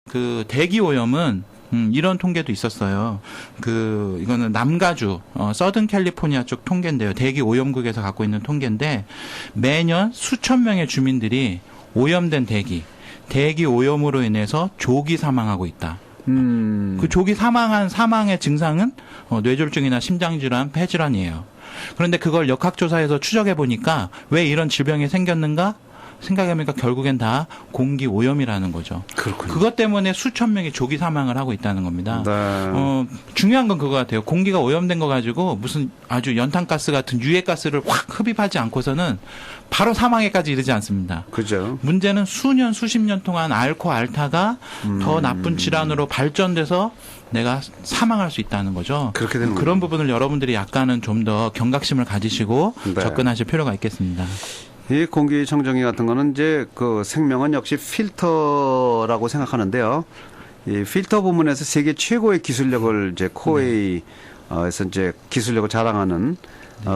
그 대기 오염은 이런 통계도 있었어요. 이거는 남가주, 서든 캘리포니아 쪽 통계인데요. 대기 오염국에서 갖고 있는 통계인데 매년 수천 명의 주민들이 오염된 대기 오염으로 인해서 조기 사망하고 있다. 그 조기 사망의 증상은 뇌졸중이나 심장질환, 폐질환이에요. 그런데 그걸 역학조사해서 추적해 보니까 왜 이런 질병이 생겼는가? 생각해보니까 결국엔 다 공기 오염이라는 거죠. 그렇군요. 그것 때문에 수천 명이 조기 사망을 하고 있다는 겁니다. 네. 중요한 건 그거 같아요. 공기가 오염된 거 가지고 무슨 아주 연탄가스 같은 유해가스를 확 흡입하지 않고서는 바로 사망에까지 이르지 않습니다. 그죠. 문제는 수년, 수십 년 동안 앓고 앓다가 더 나쁜 질환으로 발전돼서 내가 사망할 수 있다는 거죠. 그렇게 되는 그런 부분을 여러분들이 약간은 좀 더 경각심을 가지시고 네. 접근하실 필요가 있겠습니다. 이 공기청정기 같은 거는 이제 그 생명은 역시 필터라고 생각하는데요. 이 필터 부문에서 세계 최고의 기술력을 이제 코웨이에서 이제 기술력을 자랑하는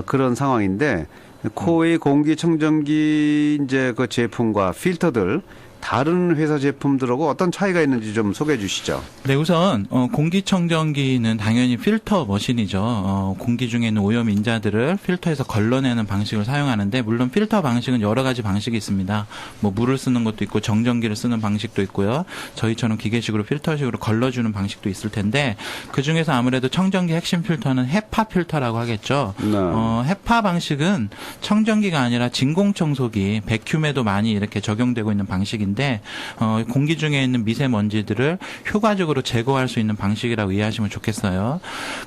그런 상황인데 코웨이 공기청정기 이제 그 제품과 필터들 다른 회사 제품들하고 어떤 차이가 있는지 좀 소개해 주시죠. 네, 우선 공기청정기는 당연히 필터 머신이죠. 공기 중에 있는 오염 인자들을 필터에서 걸러내는 방식을 사용하는데 물론 필터 방식은 여러 가지 방식이 있습니다. 뭐 물을 쓰는 것도 있고 정전기를 쓰는 방식도 있고요. 저희처럼 기계식으로 필터식으로 걸러주는 방식도 있을 텐데 그중에서 아무래도 청정기 핵심 필터는 헤파 필터라고 하겠죠. 네. 헤파 방식은 청정기가 아니라 진공청소기, 백큐에도 많이 이렇게 적용되고 있는 방식인데 공기 중에 있는 미세먼지들을 효과적으로 제거할 수 있는 방식이라고 이해하시면 좋겠어요.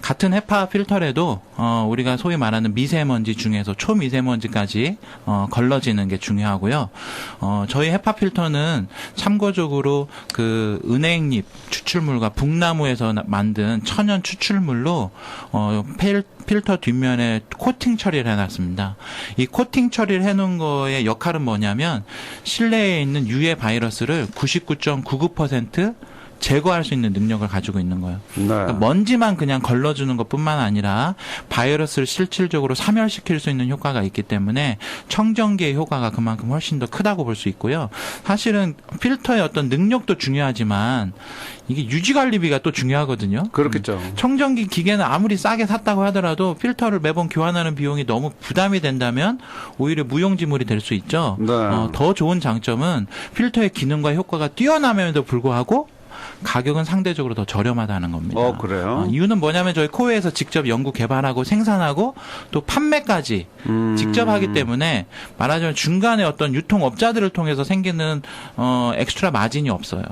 같은 헤파 필터라도 우리가 소위 말하는 미세먼지 중에서 초미세먼지까지 걸러지는 게 중요하고요. 저희 헤파 필터는 참고적으로 그 은행잎 추출물과 북나무에서 만든 천연 추출물로 필터 뒷면에 코팅 처리를 해놨습니다. 이 코팅 처리를 해놓은 거의 역할은 뭐냐면 실내에 있는 유해 바이러스를 99.99% 제거할 수 있는 능력을 가지고 있는 거예요. 네. 그러니까 먼지만 그냥 걸러주는 것뿐만 아니라 바이러스를 실질적으로 사멸시킬 수 있는 효과가 있기 때문에 청정기의 효과가 그만큼 훨씬 더 크다고 볼 수 있고요. 사실은 필터의 어떤 능력도 중요하지만 이게 유지관리비가 또 중요하거든요. 그렇겠죠. 청정기 기계는 아무리 싸게 샀다고 하더라도 필터를 매번 교환하는 비용이 너무 부담이 된다면 오히려 무용지물이 될 수 있죠. 네. 더 좋은 장점은 필터의 기능과 효과가 뛰어남에도 불구하고 가격은 상대적으로 더 저렴하다는 겁니다. 그래요? 이유는 뭐냐면 저희 코웨이에서 직접 연구 개발하고 생산하고 또 판매까지 직접 하기 때문에 말하자면 중간에 어떤 유통업자들을 통해서 생기는 엑스트라 마진이 없어요.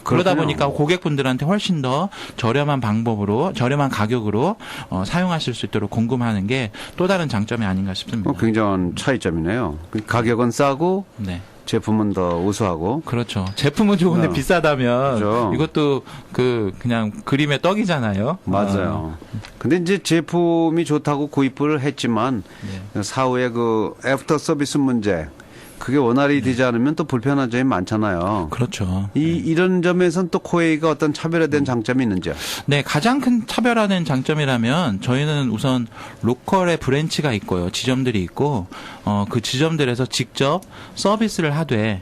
그러다 보니까 고객분들한테 훨씬 더 저렴한 방법으로 저렴한 가격으로 사용하실 수 있도록 공급하는 게 또 다른 장점이 아닌가 싶습니다. 굉장한 차이점이네요. 가격은 싸고 네. 제품은 더 우수하고. 그렇죠. 제품은 좋은데 비싸다면 그렇죠. 이것도 그냥 그림의 떡이잖아요. 맞아요. 근데 이제 제품이 좋다고 구입을 했지만 사후에 그 애프터 서비스 문제 그게 원활히 되지 않으면 또 불편한 점이 많잖아요. 그렇죠. 이런 점에서는 또 코웨이가 어떤 차별화된 장점이 있는지요? 네, 가장 큰 차별화된 장점이라면 저희는 우선 로컬의 브랜치가 있고요. 지점들이 있고 그 지점들에서 직접 서비스를 하되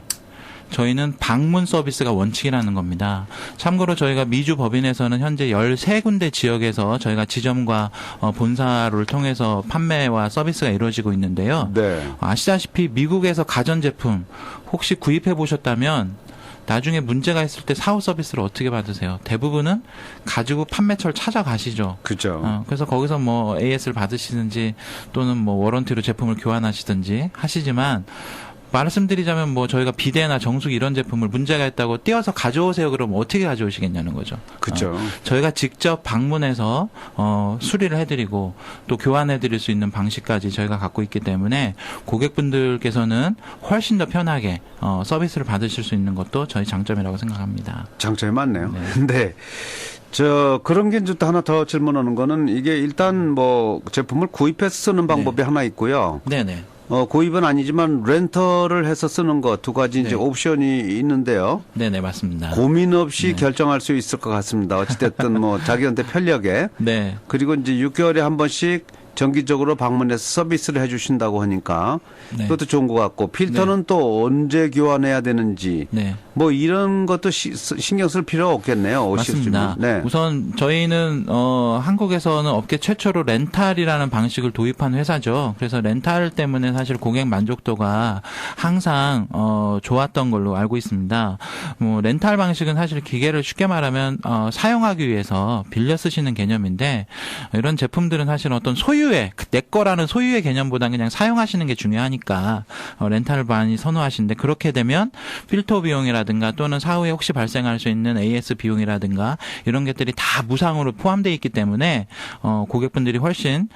저희는 방문 서비스가 원칙이라는 겁니다. 참고로 저희가 미주 법인에서는 현재 13군데 지역에서 저희가 지점과 본사를 통해서 판매와 서비스가 이루어지고 있는데요. 네. 아시다시피 미국에서 가전제품 혹시 구입해 보셨다면 나중에 문제가 있을 때 사후 서비스를 어떻게 받으세요? 대부분은 가지고 판매처를 찾아가시죠. 그렇죠. 그래서 거기서 뭐 AS를 받으시든지 또는 뭐 워런티로 제품을 교환하시든지 하시지만 말씀드리자면 뭐 저희가 비데나 정수기 이런 제품을 문제가 있다고 띄어서 가져오세요. 그러면 어떻게 가져오시겠냐는 거죠. 그렇죠. 저희가 직접 방문해서 수리를 해드리고 또 교환해드릴 수 있는 방식까지 저희가 갖고 있기 때문에 고객분들께서는 훨씬 더 편하게 서비스를 받으실 수 있는 것도 저희 장점이라고 생각합니다. 장점이 많네요. 네. 네. 그런 게 이제 또 하나 더 질문하는 거는 이게 일단 뭐 제품을 구입해서 쓰는 방법이 하나 있고요. 네네. 구입은 아니지만 렌터를 해서 쓰는 것 두 가지 이제 네. 옵션이 있는데요. 네네, 맞습니다. 고민 없이 결정할 수 있을 것 같습니다. 어찌됐든 뭐 자기한테 편리하게. 네. 그리고 이제 6개월에 한 번씩 정기적으로 방문해서 서비스를 해주신다고 하니까 네. 그것도 좋은 것 같고 필터는 또 언제 교환해야 되는지 네. 뭐 이런 것도 신경 쓸 필요 없겠네요. 맞습니다. 네. 우선 저희는 한국에서는 업계 최초로 렌탈이라는 방식을 도입한 회사죠. 그래서 렌탈 때문에 사실 고객 만족도가 항상 좋았던 걸로 알고 있습니다. 뭐 렌탈 방식은 사실 기계를 쉽게 말하면 사용하기 위해서 빌려 쓰시는 개념인데 이런 제품들은 사실 어떤 소유의 내 거라는 소유의 개념보다는 그냥 사용하시는 게 중요하니까 렌탈을 많이 선호하시는데 그렇게 되면 필터 비용이라든가 또는 사후에 혹시 발생할 수 있는 AS 비용이라든가 이런 것들이 다 무상으로 포함되어 있기 때문에 고객분들이 훨씬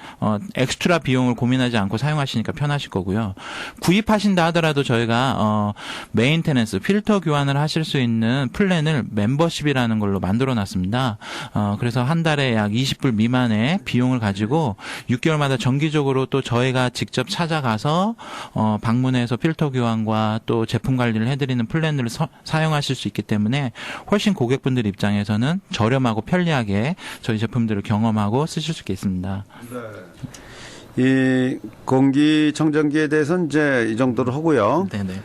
엑스트라 비용을 고민하지 않고 사용하시니까 편하실 거고요. 구입하신다 하더라도 저희가 메인테넌스 필터 교환을 하실 수 있는 플랜을 멤버십이라는 걸로 만들어 놨습니다. 그래서 한 달에 약 20불 미만의 비용을 가지고 6개월마다 정기적으로 또 저희가 직접 찾아가서 방문해서 필터 교환과 또 제품 관리를 해드리는 플랜을 사용하실 수 있기 때문에 훨씬 고객분들 입장에서는 저렴하고 편리하게 저희 제품들을 경험하고 쓰실 수 있습니다. 이 공기청정기에 대해서는 이제 이 정도로 하고요. 네네.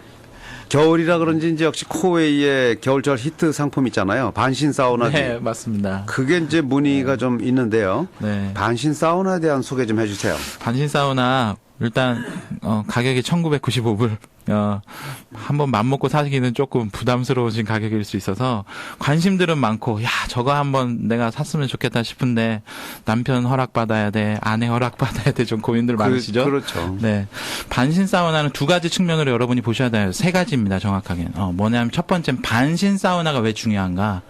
겨울이라 그런지 이제 역시 코웨이의 겨울철 히트 상품 있잖아요. 반신 사우나기. 네, 맞습니다. 그게 이제 문의가 좀 있는데요. 네. 반신 사우나에 대한 소개 좀 해주세요. 반신 사우나 일단 가격이 1,995불. 한번 맘먹고 사기는 조금 부담스러우신 가격일 수 있어서 관심들은 많고 야 저거 한번 내가 샀으면 좋겠다 싶은데 남편 허락받아야 돼 아내 허락받아야 돼 좀 고민들 많으시죠? 그렇죠. 네, 반신 사우나는 두 가지 측면으로 여러분이 보셔야 돼요. 세 가지입니다. 정확하게는 뭐냐면 첫 번째는 반신 사우나가 왜 중요한가,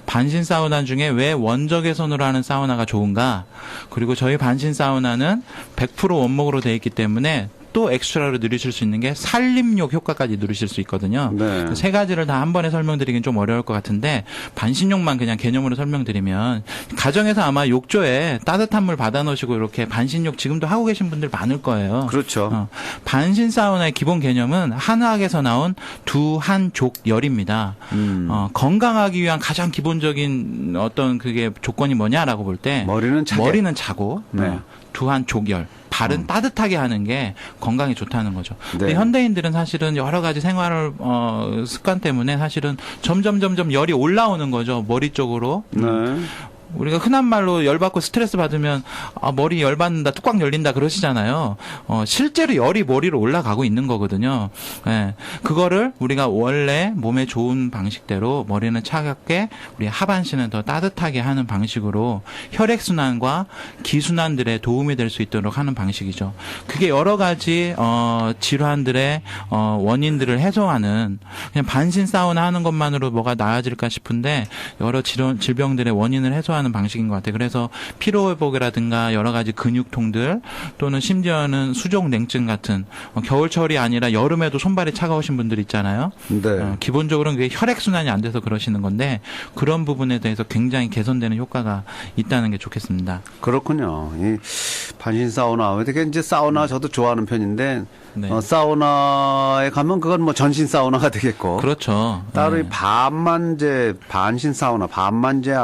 반신 사우나 중에 왜 원적 개선으로 하는 사우나가 좋은가, 그리고 저희 반신 사우나는 100% 원목으로 되어 있기 때문에 또 엑스트라로 누리실 수 있는 게 산림욕 효과까지 누리실 수 있거든요. 네. 세 가지를 다 한 번에 설명드리긴 좀 어려울 것 같은데 반신욕만 그냥 개념으로 설명드리면 가정에서 아마 욕조에 따뜻한 물 받아 놓으시고 이렇게 반신욕 지금도 하고 계신 분들 많을 거예요. 그렇죠. 반신 사우나의 기본 개념은 한의학에서 나온 두한족열입니다. 건강하기 위한 가장 기본적인 어떤 그게 조건이 뭐냐라고 볼 때 머리는 차게. 머리는 차고 네. 두한족열 발은 따뜻하게 하는 게 건강에 좋다는 거죠. 네. 근데 현대인들은 사실은 여러 가지 생활 습관 때문에 사실은 점점 열이 올라오는 거죠. 머리 쪽으로. 네. 우리가 흔한 말로 열받고 스트레스 받으면 머리 열받는다, 뚜껑 열린다 그러시잖아요. 실제로 열이 머리로 올라가고 있는 거거든요. 예. 그거를 우리가 원래 몸에 좋은 방식대로 머리는 차갑게 우리 하반신은 더 따뜻하게 하는 방식으로 혈액순환과 기순환들에 도움이 될 수 있도록 하는 방식이죠. 그게 여러 가지 질환들의 원인들을 해소하는, 그냥 반신 사우나 하는 것만으로 뭐가 나아질까 싶은데 여러 질병들의 원인을 해소하는 방식인 것 같아요. 그래서 피로회복이라든가 여러 가지 근육통들 또는 심지어는 수족 냉증 같은 겨울철이 아니라 여름에도 손발이 차가우신 분들 있잖아요. 네. 기본적으로는 그게 혈액순환이 안 돼서 그러시는 건데 그런 부분에 대해서 굉장히 개선되는 효과가 있다는 게 좋겠습니다. 그렇군요. 이 반신 사우나. 어떻게 이제 사우나 저도 좋아하는 편인데 네. 사우나에 가면 그건 뭐 전신 사우나가 되겠고. 그렇죠. 따로 네. 이 반만 이제 반신 사우나, 반만 이제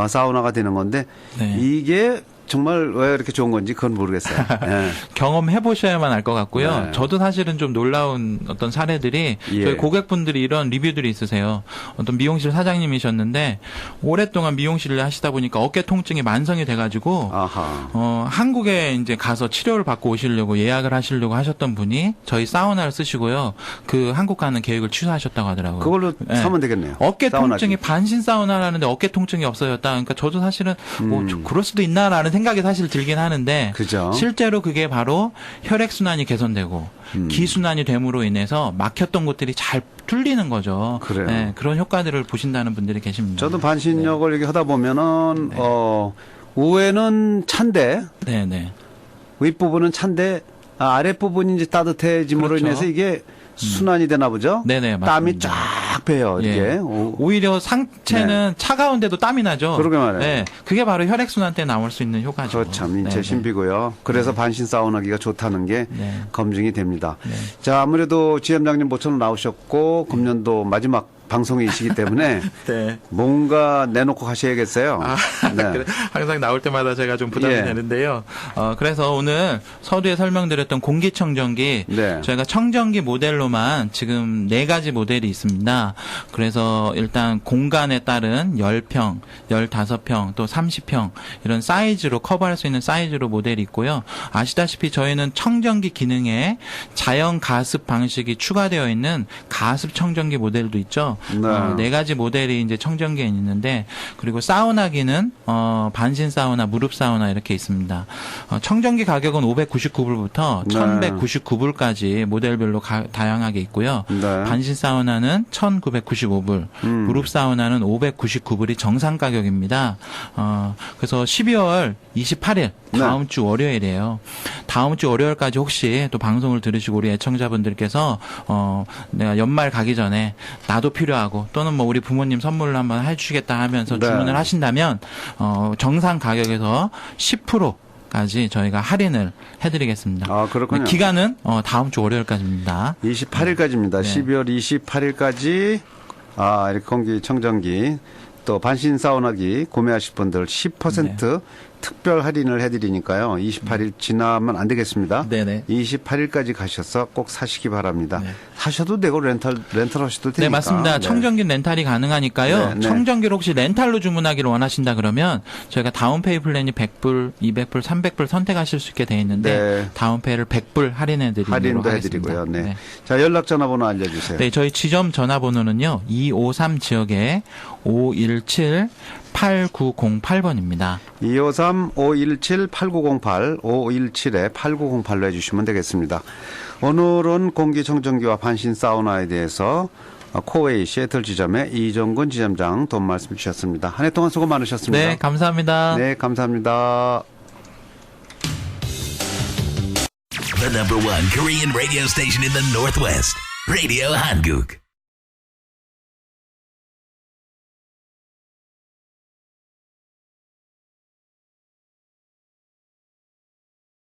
사우나가 되는 건데 네. 이게 정말 왜 이렇게 좋은 건지 그건 모르겠어요. 예. 경험해 보셔야만 알 것 같고요. 네. 저도 사실은 좀 놀라운 어떤 사례들이 예. 저희 고객분들이 이런 리뷰들이 있으세요. 어떤 미용실 사장님이셨는데 오랫동안 미용실을 하시다 보니까 어깨 통증이 만성이 돼가지고 아하. 한국에 이제 가서 치료를 받고 오시려고 예약을 하시려고 하셨던 분이 저희 사우나를 쓰시고요. 그 한국 가는 계획을 취소하셨다고 하더라고요. 그걸로 네. 사면 되겠네요. 어깨 사우나기. 통증이 반신 사우나라는데 어깨 통증이 없어졌다. 그러니까 저도 사실은 뭐 그럴 수도 있나라는 생각이 사실 들긴 하는데 그죠. 실제로 그게 바로 혈액순환이 개선되고 기순환이 됨으로 인해서 막혔던 곳들이 잘 뚫리는 거죠. 그래요. 네, 그런 효과들을 보신다는 분들이 계십니다. 저도 반신욕을 이렇게 하다 보면은 우에는 찬데 네네. 윗부분은 찬데 아랫부분이 이제 따뜻해짐으로 그렇죠. 인해서 이게 순환이 되나 보죠. 네네, 땀이 맞습니다. 쫙 배요. 이게. 예. 오히려 상체는 차가운데도 땀이 나죠. 그러게 말이에요. 네, 그게 바로 혈액순환 때 나올 수 있는 효과죠. 그참 인체 네네. 신비고요. 그래서 반신 사우나기가 좋다는 게 네. 검증이 됩니다. 네. 자, 아무래도 지점장님 모처럼 나오셨고 금년도 마지막 방송이시기 때문에 네. 뭔가 내놓고 가셔야겠어요. 네. 그래, 항상 나올 때마다 제가 좀 부담이 예. 되는데요. 그래서 오늘 서두에 설명드렸던 공기청정기 네. 저희가 청정기 모델로만 지금 4가지 모델이 있습니다. 그래서 일단 공간에 따른 10평, 15평, 또 30평 이런 사이즈로 커버할 수 있는 사이즈로 모델이 있고요. 아시다시피 저희는 청정기 기능에 자연 가습 방식이 추가되어 있는 가습 청정기 모델도 있죠. 네. 4가지 모델이 이제 청정기에 있는데 그리고 사우나기는 반신 사우나, 무릎 사우나 이렇게 있습니다. 청정기 가격은 599불부터 네. 1199불까지 모델별로 다양하게 있고요. 네. 반신 사우나는 1995불, 무릎 사우나는 599불이 정상 가격입니다. 그래서 12월 28일 다음 주 월요일이에요. 다음 주 월요일까지 혹시 또 방송을 들으시고 우리 애청자분들께서 내가 연말 가기 전에 나도 필요하고 또는 뭐 우리 부모님 선물로 한번 해주시겠다 하면서 네. 주문을 하신다면 정상 가격에서 10%까지 저희가 할인을 해드리겠습니다. 아, 그렇군요. 기간은 다음 주 월요일까지입니다. 28일까지입니다. 네. 12월 28일까지 이렇게 공기청정기 또 반신 사우나기 구매하실 분들 10% 특별 할인을 해드리니까요. 28일 지나면 안 되겠습니다. 네네. 28일까지 가셔서 꼭 사시기 바랍니다. 네. 사셔도 되고 렌탈 하셔도 되니까. 네, 맞습니다. 청정기 렌탈이 가능하니까요. 네, 네. 청정기를 혹시 렌탈로 주문하기를 원하신다 그러면 저희가 다운페이 플랜이 100불, 200불, 300불 선택하실 수 있게 돼 있는데 네. 다운페이를 100불 할인해드리도록 할인도 하겠습니다. 해드리고요. 네. 자, 연락 전화번호 알려주세요. 네, 저희 지점 전화번호는요. 253 지역에 517 8908번입니다. 253-517-8908, 517-8908로 해주시면 되겠습니다. 오늘은 공기청정기와 반신 사우나에 대해서 코웨이 시애틀 지점의 이정근 지점장 도움 말씀 주셨습니다. 한 해 동안 수고 많으셨습니다. 네, 감사합니다. 네, 감사합니다. The number one Korean radio station in the Northwest, Radio Hanguk.